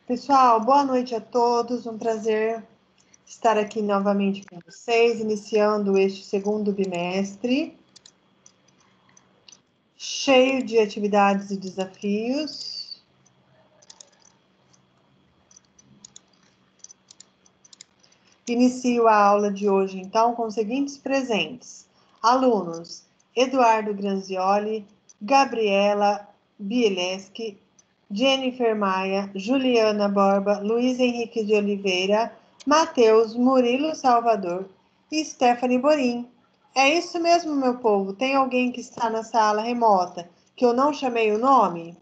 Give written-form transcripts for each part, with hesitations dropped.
Pessoal, boa noite a todos. Um prazer estar aqui novamente com vocês, iniciando este segundo bimestre, cheio de atividades e desafios. Inicio a aula de hoje, então, com os seguintes presentes. Alunos: Eduardo Granzioli, Gabriela Bielewski, Jennifer Maia, Juliana Borba, Luiz Henrique de Oliveira, Matheus Murilo Salvador e Stephanie Borim. É isso mesmo, meu povo? Tem alguém que está na sala remota que eu não chamei o nome?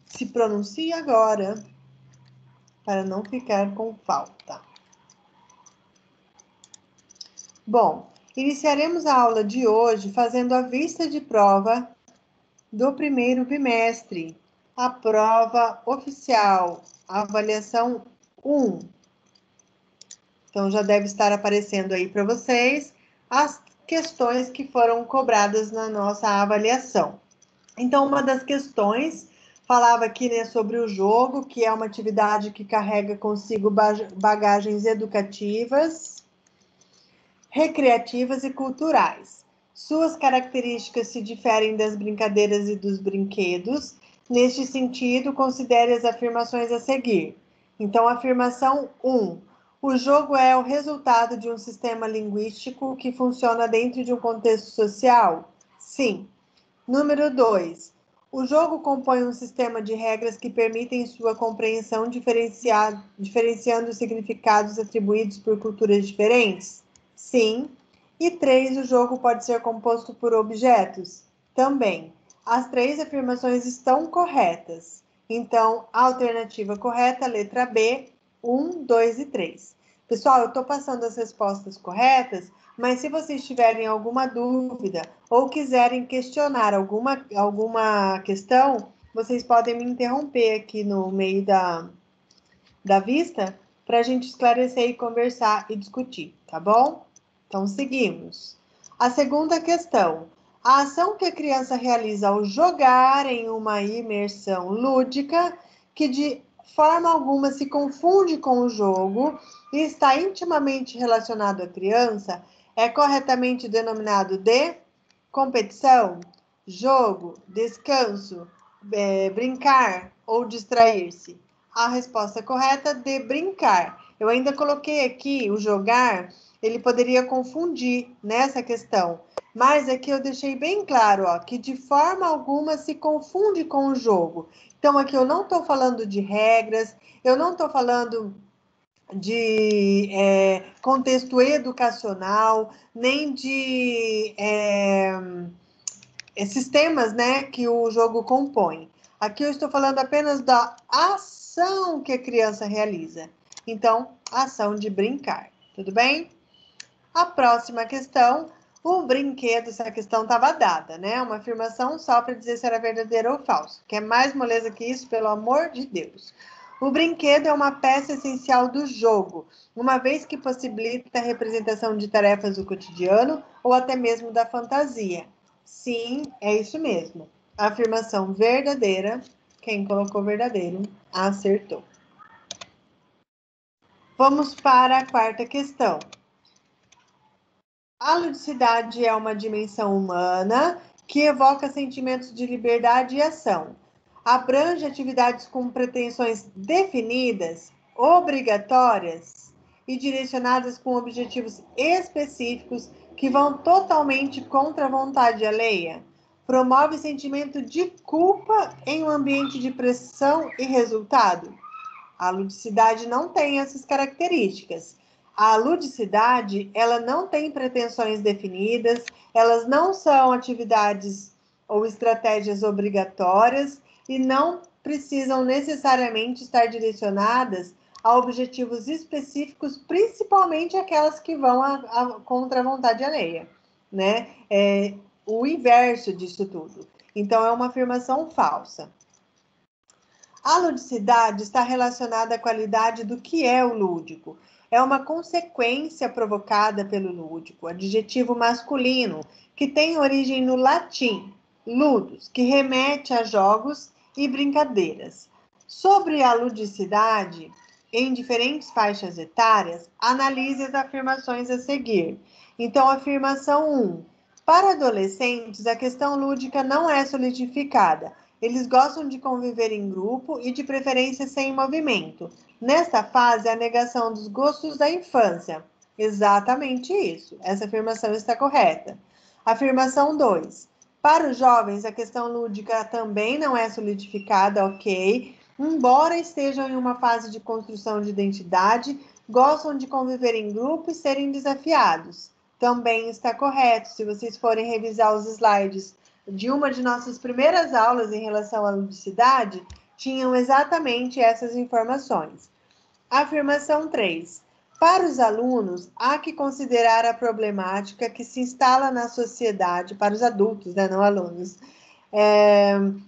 Se pronuncie agora, para não ficar com falta. Bom, iniciaremos a aula de hoje fazendo a vista de prova do primeiro bimestre, a prova oficial, a avaliação 1. Então, já deve estar aparecendo aí para vocês as questões que foram cobradas na nossa avaliação. Então, uma das questões falava aqui, né, sobre o jogo, que é uma atividade que carrega consigo bagagens educativas, recreativas e culturais. Suas características se diferem das brincadeiras e dos brinquedos. Neste sentido, considere as afirmações a seguir. Então, afirmação 1. O jogo é o resultado de um sistema linguístico que funciona dentro de um contexto social? Sim. Número 2. O jogo compõe um sistema de regras que permitem sua compreensão diferenciando os significados atribuídos por culturas diferentes? Sim. E 3. O jogo pode ser composto por objetos? Também. As 3 afirmações estão corretas. Então, a alternativa correta, letra B, 1, 2 e 3. Pessoal, eu estou passando as respostas corretas, mas se vocês tiverem alguma dúvida ou quiserem questionar alguma questão, vocês podem me interromper aqui no meio da vista para a gente esclarecer e conversar e discutir, tá bom? Então, seguimos. A segunda questão. A ação que a criança realiza ao jogar em uma imersão lúdica, que de forma alguma se confunde com o jogo e está intimamente relacionado à criança, é corretamente denominado de competição, jogo, descanso, brincar ou distrair-se? A resposta correta de brincar. Eu ainda coloquei aqui o jogar, ele poderia confundir nessa questão, mas aqui eu deixei bem claro, ó, que de forma alguma se confunde com o jogo. Então aqui eu não estou falando de regras, eu não estou falando de contexto educacional, nem de sistemas, né, que o jogo compõe. Aqui eu estou falando apenas da ação que a criança realiza. Então, a ação de brincar, tudo bem? A próxima questão, o brinquedo, essa questão estava dada, né? Uma afirmação só para dizer se era verdadeiro ou falso. Quer mais moleza que isso, pelo amor de Deus. O brinquedo é uma peça essencial do jogo, uma vez que possibilita a representação de tarefas do cotidiano ou até mesmo da fantasia. Sim, é isso mesmo. A afirmação verdadeira, quem colocou verdadeiro, acertou. Vamos para a quarta questão. A ludicidade é uma dimensão humana que evoca sentimentos de liberdade e ação. Abrange atividades com pretensões definidas, obrigatórias e direcionadas com objetivos específicos que vão totalmente contra a vontade alheia. Promove sentimento de culpa em um ambiente de pressão e resultado. A ludicidade não tem essas características. A ludicidade, ela não tem pretensões definidas, elas não são atividades ou estratégias obrigatórias e não precisam necessariamente estar direcionadas a objetivos específicos, principalmente aquelas que vão contra a vontade alheia, né? É o inverso disso tudo. Então, é uma afirmação falsa. A ludicidade está relacionada à qualidade do que é o lúdico. É uma consequência provocada pelo lúdico, adjetivo masculino, que tem origem no latim, ludus, que remete a jogos e brincadeiras. Sobre a ludicidade, em diferentes faixas etárias, analise as afirmações a seguir. Então, afirmação 1. Para adolescentes, a questão lúdica não é solidificada. Eles gostam de conviver em grupo e, de preferência, sem movimento. Nesta fase, a negação dos gostos da infância. Exatamente isso. Essa afirmação está correta. Afirmação 2. Para os jovens, a questão lúdica também não é solidificada, ok? Embora estejam em uma fase de construção de identidade, gostam de conviver em grupo e serem desafiados. Também está correto. Se vocês forem revisar os slides de uma de nossas primeiras aulas em relação à ludicidade, tinham exatamente essas informações. Afirmação 3. Para os alunos, há que considerar a problemática que se instala na sociedade, para os adultos, né, não alunos,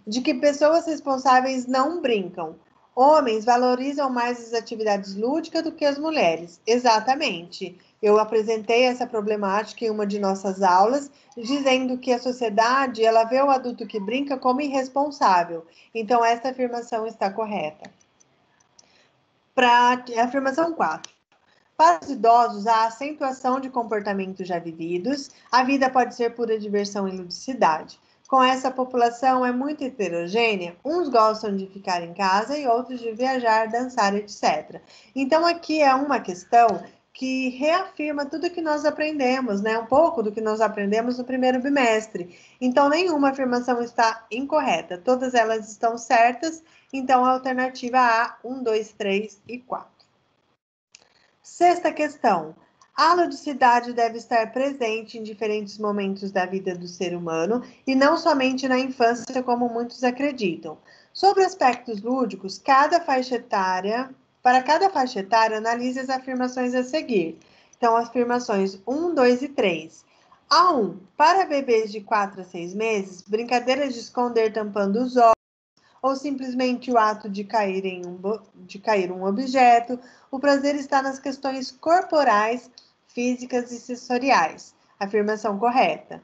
de que pessoas responsáveis não brincam. Homens valorizam mais as atividades lúdicas do que as mulheres. Exatamente. Eu apresentei essa problemática em uma de nossas aulas, dizendo que a sociedade ela vê o adulto que brinca como irresponsável. Então, essa afirmação está correta. Para a afirmação 4. Para os idosos, a acentuação de comportamentos já vividos, a vida pode ser pura diversão e ludicidade. Com essa população é muito heterogênea, uns gostam de ficar em casa e outros de viajar, dançar, etc. Então, aqui é uma questão que reafirma tudo que nós aprendemos, né? Um pouco do que nós aprendemos no primeiro bimestre. Então, nenhuma afirmação está incorreta, todas elas estão certas. Então, a alternativa A, 1, 2, 3 e 4. Sexta questão. A ludicidade deve estar presente em diferentes momentos da vida do ser humano e não somente na infância, como muitos acreditam. Sobre aspectos lúdicos, para cada faixa etária, analise as afirmações a seguir. Então, afirmações 1, 2 e 3. A1. Para bebês de 4 a 6 meses, brincadeiras de esconder tampando os olhos, ou simplesmente o ato de cair um objeto. O prazer está nas questões corporais, físicas e sensoriais. Afirmação correta.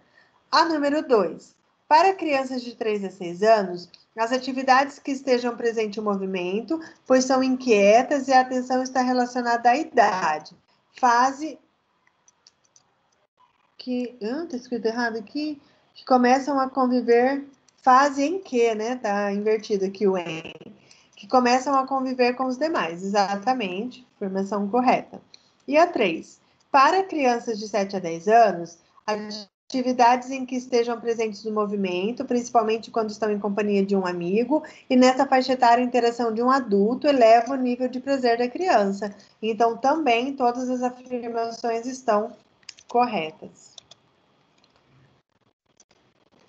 A número 2. Para crianças de 3 a 6 anos, as atividades que estejam presente o movimento, pois são inquietas e a atenção está relacionada à idade. Fase que... tá escrito errado aqui. Que começam a conviver... Fase em que, né? Tá invertido aqui o em. Que começam a conviver com os demais. Exatamente. Afirmação correta. E a 3. Para crianças de 7 a 10 anos, atividades em que estejam presentes no movimento, principalmente quando estão em companhia de um amigo, e nessa faixa etária a interação de um adulto eleva o nível de prazer da criança. Então, também todas as afirmações estão corretas.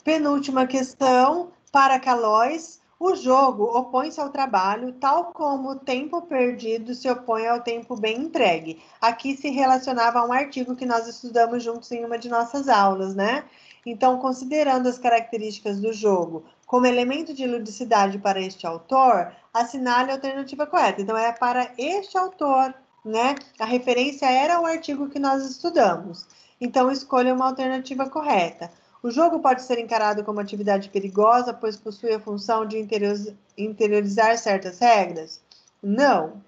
Penúltima questão, para Calóis, o jogo opõe-se ao trabalho, tal como o tempo perdido se opõe ao tempo bem entregue. Aqui se relacionava a um artigo que nós estudamos juntos em uma de nossas aulas, né? Então, considerando as características do jogo como elemento de ludicidade para este autor, assinale a alternativa correta. Então, é para este autor, né? A referência era o artigo que nós estudamos. Então, escolha uma alternativa correta. O jogo pode ser encarado como atividade perigosa, pois possui a função de interiorizar certas regras? Não.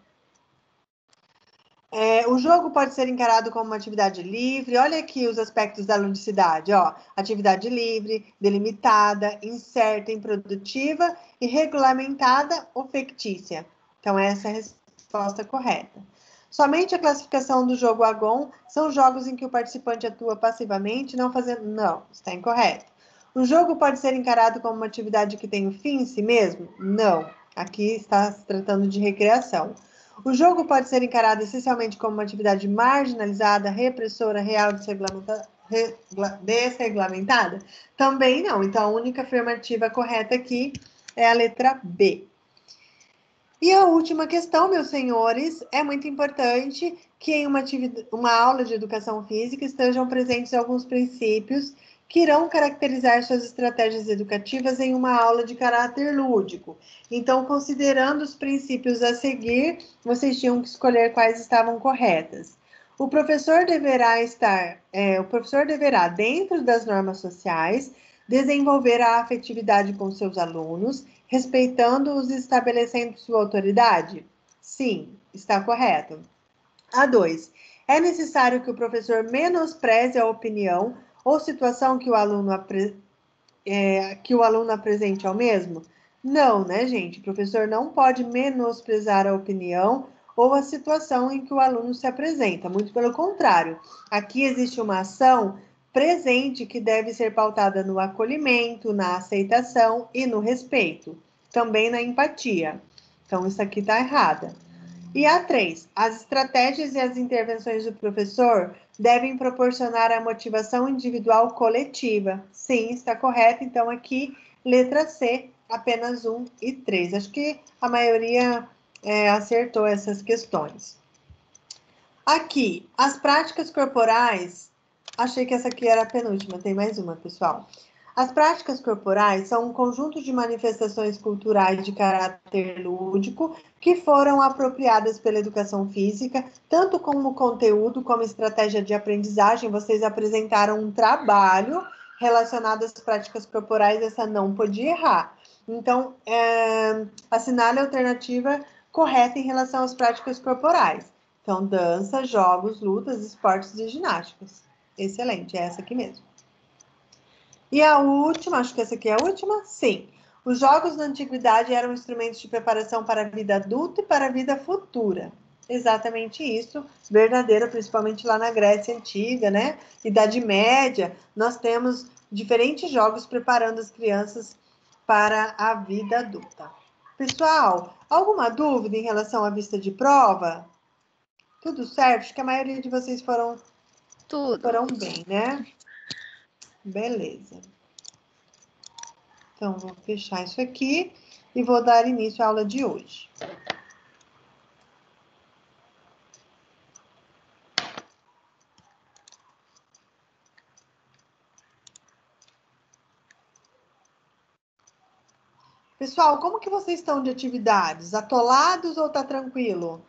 O jogo pode ser encarado como uma atividade livre. Olha aqui os aspectos da ludicidade. Ó. Atividade livre, delimitada, incerta, improdutiva e regulamentada ou fictícia. Então, essa é a resposta correta. Somente a classificação do jogo Agon são jogos em que o participante atua passivamente, não fazendo... Não, está incorreto. O jogo pode ser encarado como uma atividade que tem um fim em si mesmo? Não. Aqui está se tratando de recreação. O jogo pode ser encarado essencialmente como uma atividade marginalizada, repressora, real, desregulamentada? Também não. Então, a única afirmativa correta aqui é a letra B. E a última questão, meus senhores, é muito importante que em uma aula de educação física estejam presentes alguns princípios que irão caracterizar suas estratégias educativas em uma aula de caráter lúdico. Então, considerando os princípios a seguir, vocês tinham que escolher quais estavam corretas. O professor deverá, dentro das normas sociais, desenvolver a afetividade com seus alunos, respeitando-os e estabelecendo sua autoridade? Sim, está correto. A2. É necessário que o professor menospreze a opinião ou situação que o aluno apresente ao mesmo? Não, né, gente? O professor não pode menosprezar a opinião ou a situação em que o aluno se apresenta. Muito pelo contrário, aqui existe uma ação presente que deve ser pautada no acolhimento, na aceitação e no respeito, também na empatia. Então, isso aqui está errada. E A3, as estratégias e as intervenções do professor devem proporcionar a motivação individual coletiva. Sim, está correto. Então, aqui, letra C, apenas 1 e 3. Acho que a maioria acertou essas questões. Aqui, as práticas corporais. Achei que essa aqui era a penúltima, tem mais uma, pessoal. As práticas corporais são um conjunto de manifestações culturais de caráter lúdico que foram apropriadas pela educação física, tanto como conteúdo como estratégia de aprendizagem. Vocês apresentaram um trabalho relacionado às práticas corporais, essa não podia errar. Então, assinale a alternativa correta em relação às práticas corporais. Então, dança, jogos, lutas, esportes e ginásticas. Excelente, é essa aqui mesmo. E a última, acho que essa aqui é a última? Sim. Os jogos na antiguidade eram instrumentos de preparação para a vida adulta e para a vida futura. Exatamente isso, verdadeiro, principalmente lá na Grécia Antiga, né? Idade Média, nós temos diferentes jogos preparando as crianças para a vida adulta. Pessoal, alguma dúvida em relação à vista de prova? Tudo certo? Acho que a maioria de vocês foram bem, né? Beleza. Então, vou fechar isso aqui e vou dar início à aula de hoje. Pessoal, como que vocês estão de atividades? Atolados ou tá tranquilo?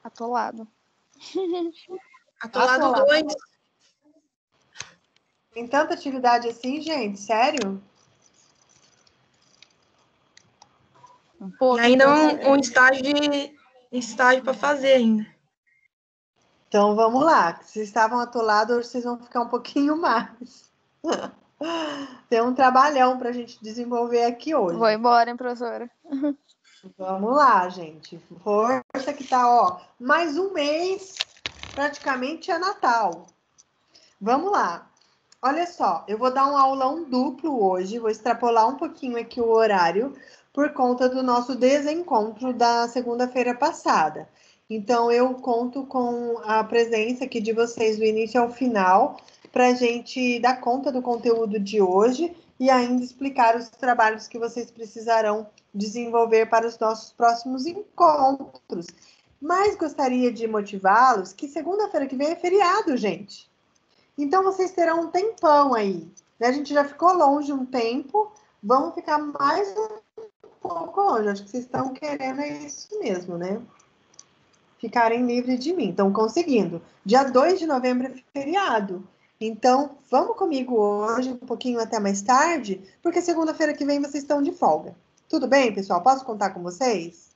Atolado. Atolado 2. Tem tanta atividade assim, gente? Sério? Um pouco. E ainda um estágio para fazer ainda. Então, vamos lá. Se estavam atolados, hoje vocês vão ficar um pouquinho mais. Tem um trabalhão para a gente desenvolver aqui hoje. Vou embora, hein, professora? Vamos lá, gente. Força que tá, ó. Mais um mês, praticamente é Natal. Vamos lá. Olha só, eu vou dar um aulão duplo hoje, vou extrapolar um pouquinho aqui o horário, por conta do nosso desencontro da segunda-feira passada. Então, eu conto com a presença aqui de vocês do início ao final, para a gente dar conta do conteúdo de hoje e ainda explicar os trabalhos que vocês precisarão desenvolver para os nossos próximos encontros. Mas gostaria de motivá-los que segunda-feira que vem é feriado, gente. Então, vocês terão um tempão aí. Né? A gente já ficou longe um tempo, vamos ficar mais um pouco longe. Acho que vocês estão querendo é isso mesmo, né? Ficarem livres de mim. Estão conseguindo. Dia 2 de novembro é feriado. Então, vamos comigo hoje, um pouquinho até mais tarde, porque segunda-feira que vem vocês estão de folga. Tudo bem, pessoal? Posso contar com vocês?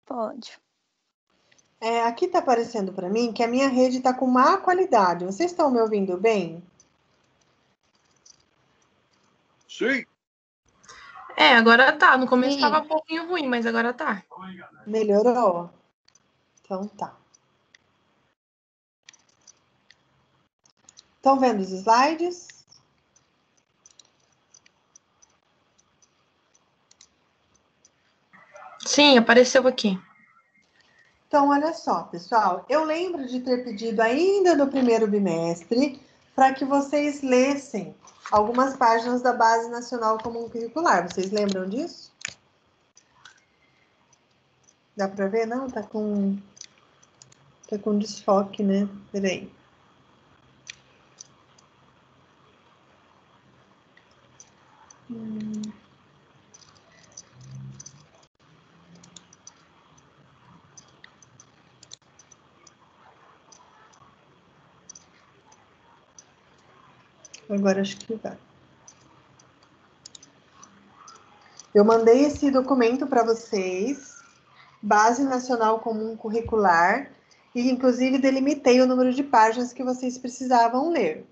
Pode. Aqui está aparecendo para mim que a minha rede está com má qualidade. Vocês estão me ouvindo bem? Sim. Agora tá. No começo estava um pouquinho ruim, mas agora tá. Melhorou? Então tá. Estão vendo os slides? Sim, apareceu aqui. Então, olha só, pessoal. Eu lembro de ter pedido ainda no primeiro bimestre para que vocês lessem algumas páginas da Base Nacional Comum Curricular. Vocês lembram disso? Dá para ver? Não, tá com desfoque, né? Peraí. Agora acho que vai. Eu mandei esse documento para vocês, Base Nacional Comum Curricular, e inclusive delimitei o número de páginas que vocês precisavam ler.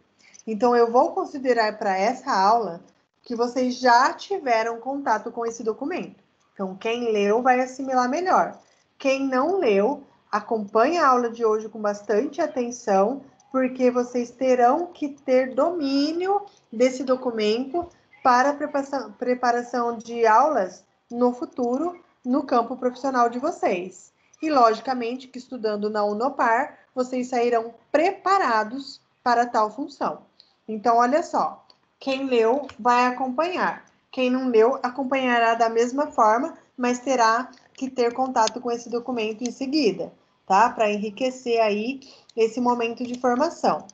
Então, eu vou considerar para essa aula que vocês já tiveram contato com esse documento. Então, quem leu vai assimilar melhor. Quem não leu, acompanhe a aula de hoje com bastante atenção, porque vocês terão que ter domínio desse documento para a preparação de aulas no futuro, no campo profissional de vocês. E, logicamente, que estudando na Unopar, vocês sairão preparados para tal função. Então, olha só, quem leu vai acompanhar. Quem não leu, acompanhará da mesma forma, mas terá que ter contato com esse documento em seguida, tá? Para enriquecer aí esse momento de formação.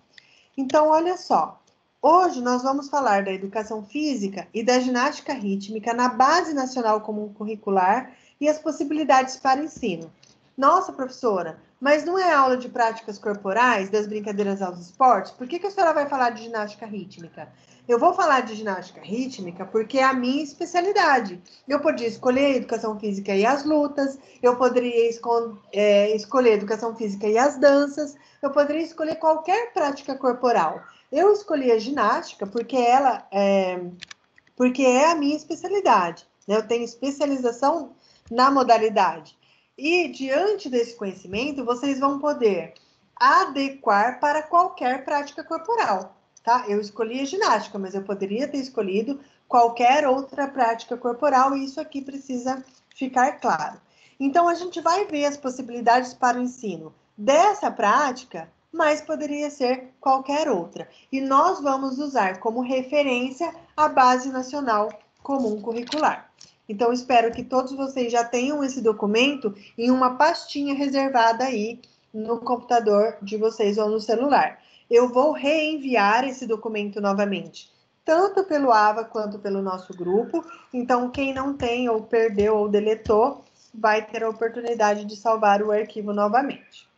Então, olha só, hoje nós vamos falar da educação física e da ginástica rítmica na Base Nacional Comum Curricular e as possibilidades para ensino. Nossa, professora, mas não é aula de práticas corporais, das brincadeiras aos esportes? Por que a senhora vai falar de ginástica rítmica? Eu vou falar de ginástica rítmica porque é a minha especialidade. Eu podia escolher a educação física e as lutas, eu poderia escolher a educação física e as danças, eu poderia escolher qualquer prática corporal. Eu escolhi a ginástica porque porque é a minha especialidade. Né? Eu tenho especialização na modalidade. E diante desse conhecimento, vocês vão poder adequar para qualquer prática corporal, tá? Eu escolhi a ginástica, mas eu poderia ter escolhido qualquer outra prática corporal e isso aqui precisa ficar claro. Então, a gente vai ver as possibilidades para o ensino dessa prática, mas poderia ser qualquer outra. E nós vamos usar como referência a Base Nacional Comum Curricular. Então, espero que todos vocês já tenham esse documento em uma pastinha reservada aí no computador de vocês ou no celular. Eu vou reenviar esse documento novamente, tanto pelo AVA quanto pelo nosso grupo. Então, quem não tem, ou perdeu, ou deletou, vai ter a oportunidade de salvar o arquivo novamente.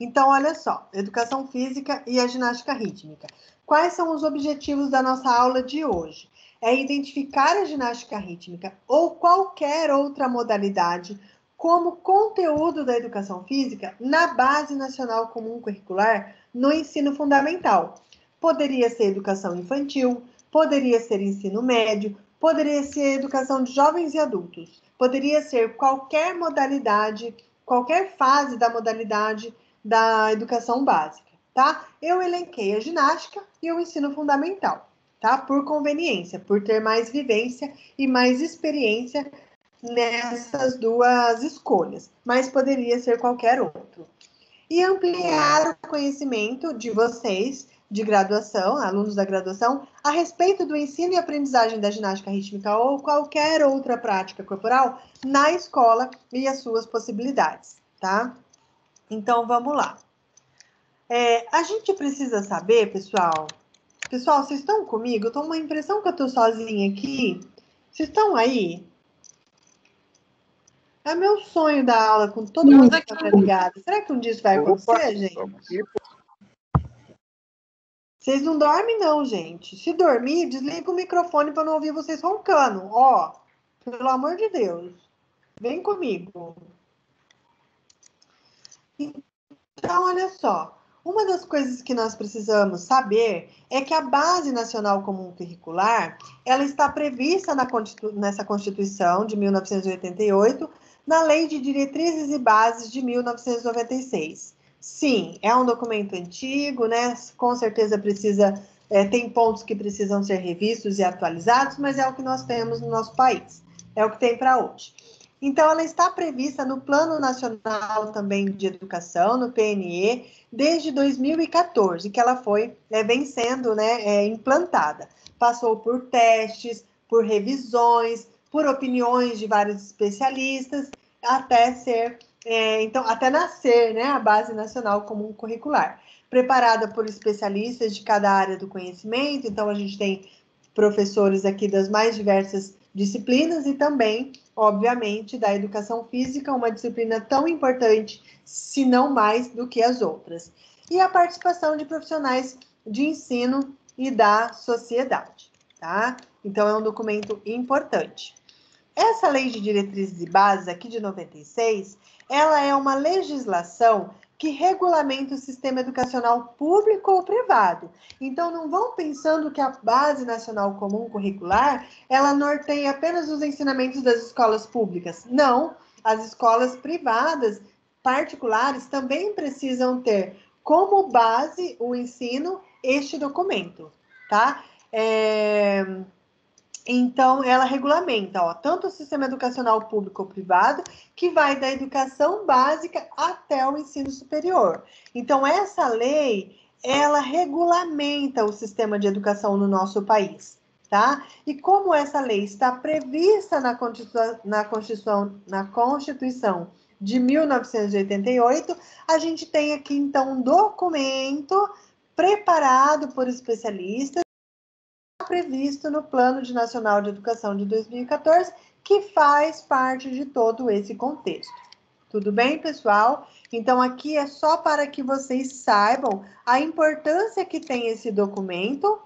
Então, olha só, educação física e a ginástica rítmica. Quais são os objetivos da nossa aula de hoje? É identificar a ginástica rítmica ou qualquer outra modalidade como conteúdo da educação física na Base Nacional Comum Curricular no ensino fundamental. Poderia ser educação infantil, poderia ser ensino médio, poderia ser educação de jovens e adultos, poderia ser qualquer modalidade, qualquer fase da modalidade da educação básica, tá? Eu elenquei a ginástica e o ensino fundamental, tá? Por conveniência, por ter mais vivência e mais experiência nessas duas escolhas, mas poderia ser qualquer outro. E ampliar o conhecimento de vocês, de graduação, alunos da graduação, a respeito do ensino e aprendizagem da ginástica rítmica ou qualquer outra prática corporal na escola e as suas possibilidades, tá? Então, vamos lá. A gente precisa saber, pessoal... Pessoal, vocês estão comigo? Eu tô com uma impressão que eu tô sozinha aqui. Vocês estão aí? É meu sonho dar aula com todo mundo que tá ligado. Será que um dia isso vai acontecer, gente? Vocês não dormem, não, gente. Se dormir, desliga o microfone para não ouvir vocês roncando. Ó, pelo amor de Deus. Vem comigo. Então, olha só. Uma das coisas que nós precisamos saber é que a Base Nacional Comum Curricular, ela está prevista nessa Constituição de 1988, na Lei de Diretrizes e Bases de 1996. Sim, é um documento antigo, né? Com certeza tem pontos que precisam ser revistos e atualizados, mas é o que nós temos no nosso país. É o que tem para hoje. Então, ela está prevista no Plano Nacional também de Educação, no PNE, desde 2014, que ela vem sendo implantada. Passou por testes, por revisões, por opiniões de vários especialistas, até nascer, né, a Base Nacional Comum Curricular, preparada por especialistas de cada área do conhecimento. Então, a gente tem professores aqui das mais diversas disciplinas e também, obviamente, da educação física, uma disciplina tão importante, se não mais, do que as outras. E a participação de profissionais de ensino e da sociedade, tá? Então, é um documento importante. Essa Lei de Diretrizes e Bases, aqui de 96, ela é uma legislação que regulamenta o sistema educacional público ou privado. Então, não vão pensando que a Base Nacional Comum Curricular, ela norteia apenas os ensinamentos das escolas públicas. Não, as escolas privadas, particulares, também precisam ter como base o ensino este documento, tá? Então, ela regulamenta, ó, tanto o sistema educacional público ou privado, que vai da educação básica até o ensino superior. Então, essa lei, ela regulamenta o sistema de educação no nosso país, tá? E como essa lei está prevista na Constituição de 1988, a gente tem aqui, então, um documento preparado por especialistas, previsto no Plano Nacional de Educação de 2014, que faz parte de todo esse contexto. Tudo bem, pessoal? Então, aqui é só para que vocês saibam a importância que tem esse documento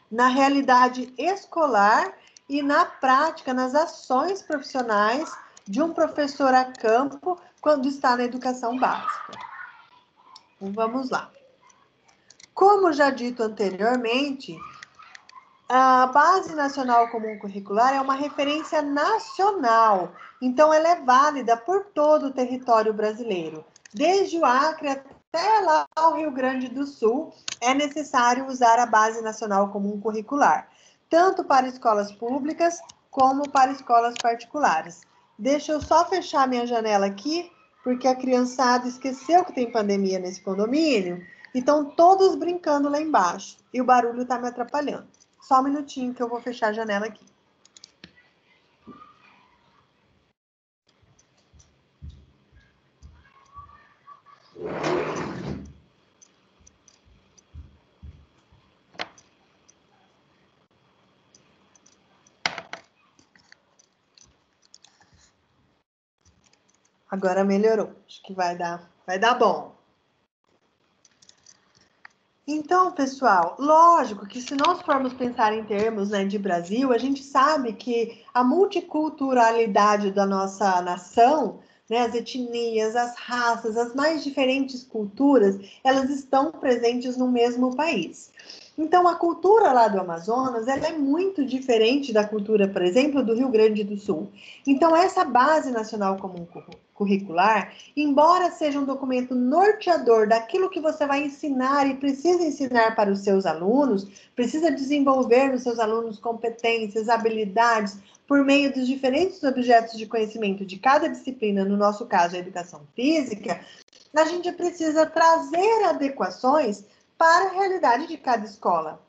na realidade escolar e na prática, nas ações profissionais de um professor a campo quando está na educação básica. Então, vamos lá. Como já dito anteriormente, a Base Nacional Comum Curricular é uma referência nacional, então ela é válida por todo o território brasileiro. Desde o Acre até lá ao Rio Grande do Sul, é necessário usar a Base Nacional Comum Curricular, tanto para escolas públicas como para escolas particulares. Deixa eu só fechar minha janela aqui, porque a criançada esqueceu que tem pandemia nesse condomínio, e estão todos brincando lá embaixo, e o barulho está me atrapalhando. Só um minutinho que eu vou fechar a janela aqui. Agora melhorou. Acho que vai dar bom. Então, pessoal, lógico que se nós formos pensar em termos, né, de Brasil, a gente sabe que a multiculturalidade da nossa nação, né, as etnias, as raças, as mais diferentes culturas, elas estão presentes no mesmo país. Então, a cultura lá do Amazonas, ela é muito diferente da cultura, por exemplo, do Rio Grande do Sul. Então, essa Base Nacional Comum Curricular, embora seja um documento norteador daquilo que você vai ensinar e precisa ensinar para os seus alunos, precisa desenvolver nos seus alunos competências, habilidades, por meio dos diferentes objetos de conhecimento de cada disciplina, no nosso caso, a educação física, a gente precisa trazer adequações para a realidade de cada escola.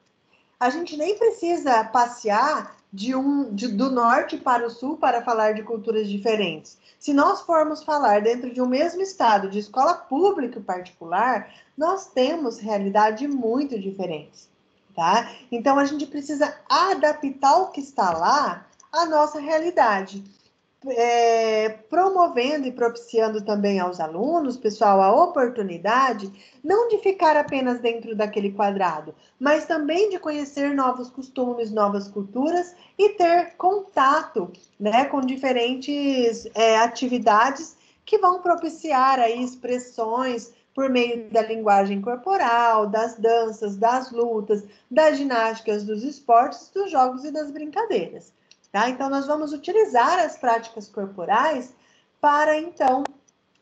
A gente nem precisa passear do norte para o sul para falar de culturas diferentes. Se nós formos falar dentro de um mesmo estado, de escola pública e particular, nós temos realidades muito diferentes, tá? Então, a gente precisa adaptar o que está lá à nossa realidade. Promovendo e propiciando também aos alunos, pessoal, a oportunidade não de ficar apenas dentro daquele quadrado, mas também de conhecer novos costumes, novas culturas e ter contato, né, com diferentes atividades que vão propiciar aí expressões por meio da linguagem corporal, das danças, das lutas, das ginásticas, dos esportes, dos jogos e das brincadeiras. Tá? Então, nós vamos utilizar as práticas corporais para, então,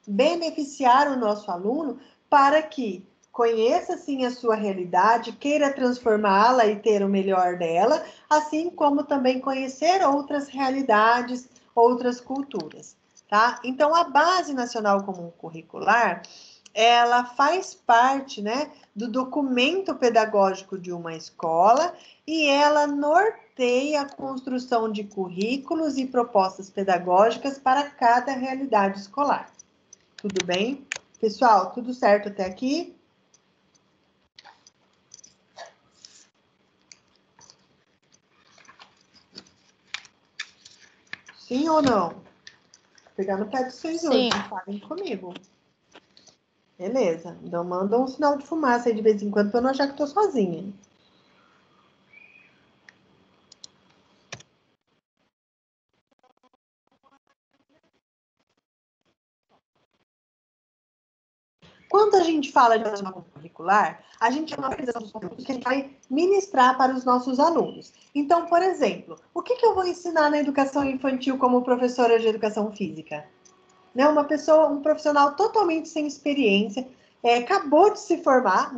beneficiar o nosso aluno para que conheça, sim, a sua realidade, queira transformá-la e ter o melhor dela, assim como também conhecer outras realidades, outras culturas. Tá? Então, a Base Nacional Comum Curricular, ela faz parte, né, do documento pedagógico de uma escola e ela norteia a construção de currículos e propostas pedagógicas para cada realidade escolar. Tudo bem? Pessoal, tudo certo até aqui? Sim ou não? Vou pegar no pé de vocês hoje, falem comigo. Beleza, então manda um sinal de fumaça aí de vez em quando para eu não achar que estou sozinha. Quando a gente fala de nacional curricular, a gente é uma apresentação dos conteúdos que a gente vai ministrar para os nossos alunos. Então, por exemplo, o que eu vou ensinar na educação infantil como professora de educação física? Né? Uma pessoa, um profissional totalmente sem experiência, acabou de se formar,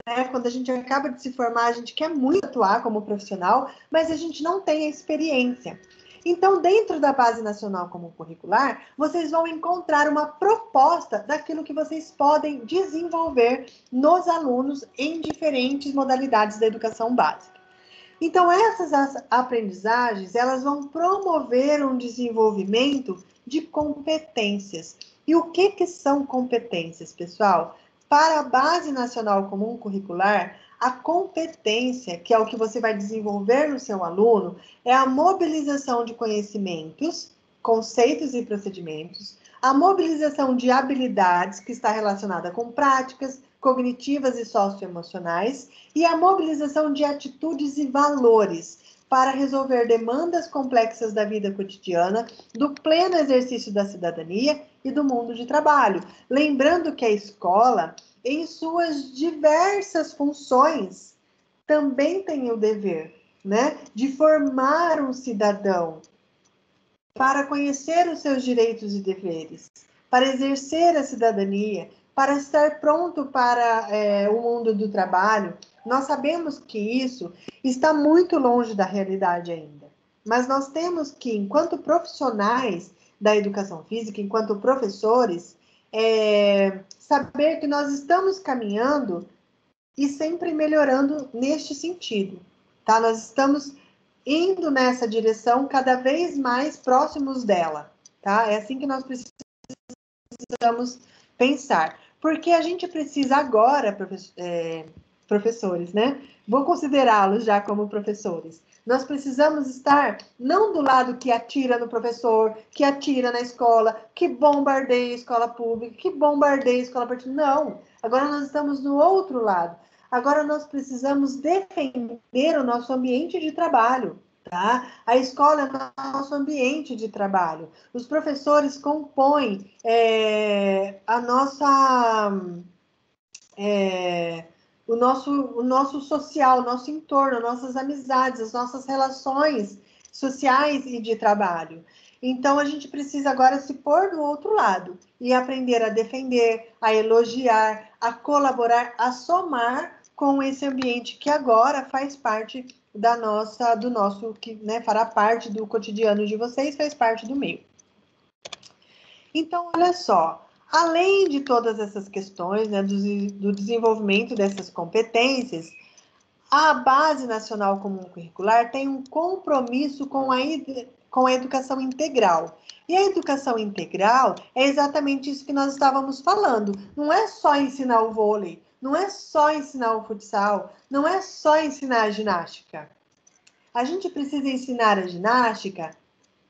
né? Quando a gente acaba de se formar, a gente quer muito atuar como profissional, mas a gente não tem a experiência. Então, dentro da Base Nacional Comum Curricular, vocês vão encontrar uma proposta daquilo que vocês podem desenvolver nos alunos em diferentes modalidades da educação básica. Então, essas aprendizagens, elas vão promover um desenvolvimento de competências. E o que são competências, pessoal? Para a Base Nacional Comum Curricular, a competência, que é o que você vai desenvolver no seu aluno, é a mobilização de conhecimentos, conceitos e procedimentos, a mobilização de habilidades, que está relacionada com práticas cognitivas e socioemocionais, e a mobilização de atitudes e valores para resolver demandas complexas da vida cotidiana, do pleno exercício da cidadania e do mundo de trabalho. Lembrando que a escola, em suas diversas funções, também tem o dever, né, de formar um cidadão para conhecer os seus direitos e deveres, para exercer a cidadania, para estar pronto para o mundo do trabalho. Nós sabemos que isso está muito longe da realidade ainda, mas nós temos que, enquanto profissionais da educação física, enquanto professores, saber que nós estamos caminhando e sempre melhorando neste sentido, tá? Nós estamos indo nessa direção cada vez mais próximos dela, tá? É assim que nós precisamos pensar. Porque a gente precisa agora, professores, né? Vou considerá-los já como professores. Nós precisamos estar não do lado que atira no professor, que atira na escola, que bombardeia a escola pública, que bombardeia a escola particular. Não. Agora nós estamos no outro lado. Agora nós precisamos defender o nosso ambiente de trabalho. Tá? A escola é o nosso ambiente de trabalho. Os professores compõem o nosso social, o nosso entorno, nossas amizades, as nossas relações sociais e de trabalho. Então, a gente precisa agora se pôr do outro lado e aprender a defender, a elogiar, a colaborar, a somar com esse ambiente que agora faz parte do nosso, que, né, fará parte do cotidiano de vocês, faz parte do meu. Então, olha só, além de todas essas questões, né, do desenvolvimento dessas competências, a Base Nacional Comum Curricular tem um compromisso com a educação integral. E a educação integral é exatamente isso que nós estávamos falando. Não é só ensinar o vôlei, não é só ensinar o futsal, não é só ensinar a ginástica. A gente precisa ensinar a ginástica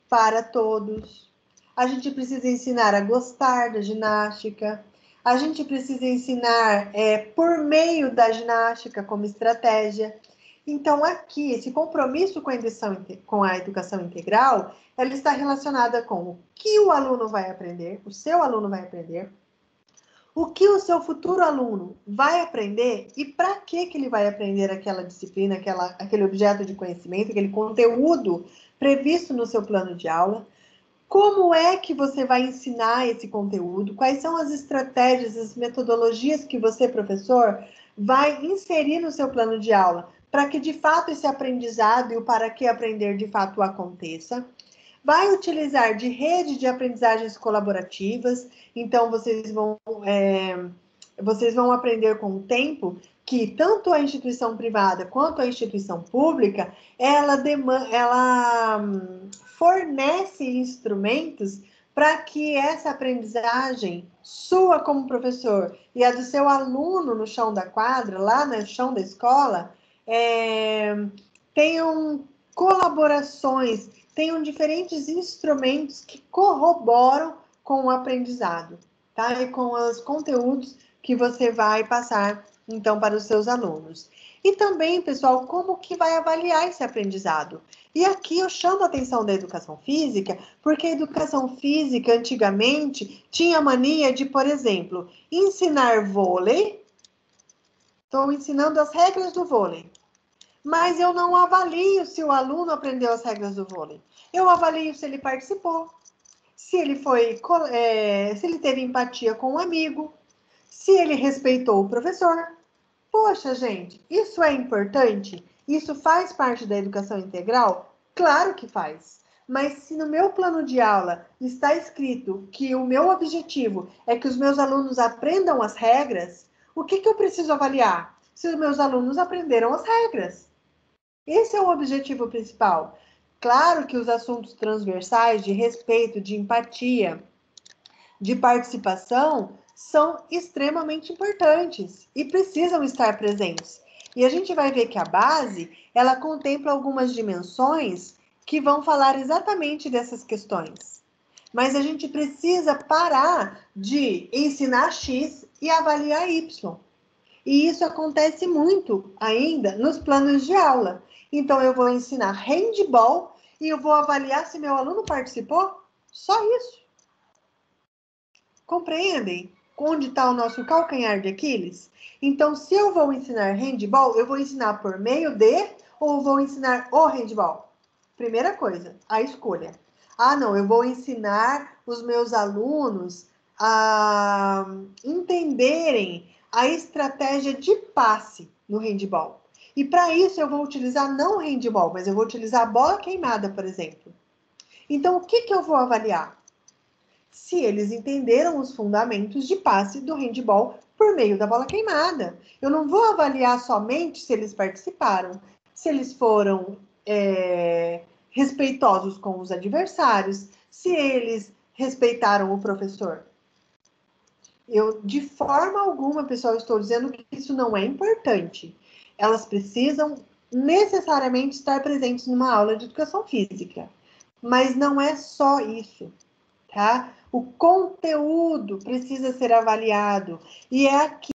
para todos. A gente precisa ensinar a gostar da ginástica. A gente precisa ensinar por meio da ginástica como estratégia. Então, aqui, esse compromisso com a educação integral, ela está relacionada com o que o aluno vai aprender, o seu aluno vai aprender, o que o seu futuro aluno vai aprender e para que ele vai aprender aquela disciplina, aquele objeto de conhecimento, aquele conteúdo previsto no seu plano de aula. Como é que você vai ensinar esse conteúdo? Quais são as estratégias, as metodologias que você, professor, vai inserir no seu plano de aula para que, de fato, esse aprendizado e o para que aprender, de fato, aconteça? Vai utilizar de rede de aprendizagens colaborativas, então vocês vão aprender com o tempo que tanto a instituição privada quanto a instituição pública, ela fornece instrumentos para que essa aprendizagem sua como professor e a do seu aluno no chão da quadra, lá no chão da escola, tenham colaborações, tenham diferentes instrumentos que corroboram com o aprendizado, tá? E com os conteúdos que você vai passar, então, para os seus alunos. E também, pessoal, como que vai avaliar esse aprendizado? E aqui eu chamo a atenção da educação física, porque a educação física, antigamente, tinha a mania de, por exemplo, ensinar vôlei. Estou ensinando as regras do vôlei. Mas eu não avalio se o aluno aprendeu as regras do vôlei. Eu avalio se ele participou, se ele se ele teve empatia com um amigo, se ele respeitou o professor. Poxa, gente, isso é importante? Isso faz parte da educação integral? Claro que faz. Mas se no meu plano de aula está escrito que o meu objetivo é que os meus alunos aprendam as regras, o que eu preciso avaliar? Se os meus alunos aprenderam as regras. Esse é o objetivo principal. Claro que os assuntos transversais de respeito, de empatia, de participação são extremamente importantes e precisam estar presentes. E a gente vai ver que a base, ela contempla algumas dimensões que vão falar exatamente dessas questões. Mas a gente precisa parar de ensinar X e avaliar Y. E isso acontece muito ainda nos planos de aula. Então, eu vou ensinar handball e eu vou avaliar se meu aluno participou? Só isso. Compreendem onde está o nosso calcanhar de Aquiles? Então, se eu vou ensinar handball, eu vou ensinar por meio de ou vou ensinar o handball? Primeira coisa, a escolha. Ah, não, eu vou ensinar os meus alunos a entenderem a estratégia de passe no handball. E para isso eu vou utilizar não o handball, mas eu vou utilizar a bola queimada, por exemplo. Então, o que eu vou avaliar? Se eles entenderam os fundamentos de passe do handball por meio da bola queimada. Eu não vou avaliar somente se eles participaram, se eles foram respeitosos com os adversários, se eles respeitaram o professor. Eu, de forma alguma, pessoal, estou dizendo que isso não é importante. Elas precisam necessariamente estar presentes numa aula de educação física. Mas não é só isso, tá? O conteúdo precisa ser avaliado. E é aqui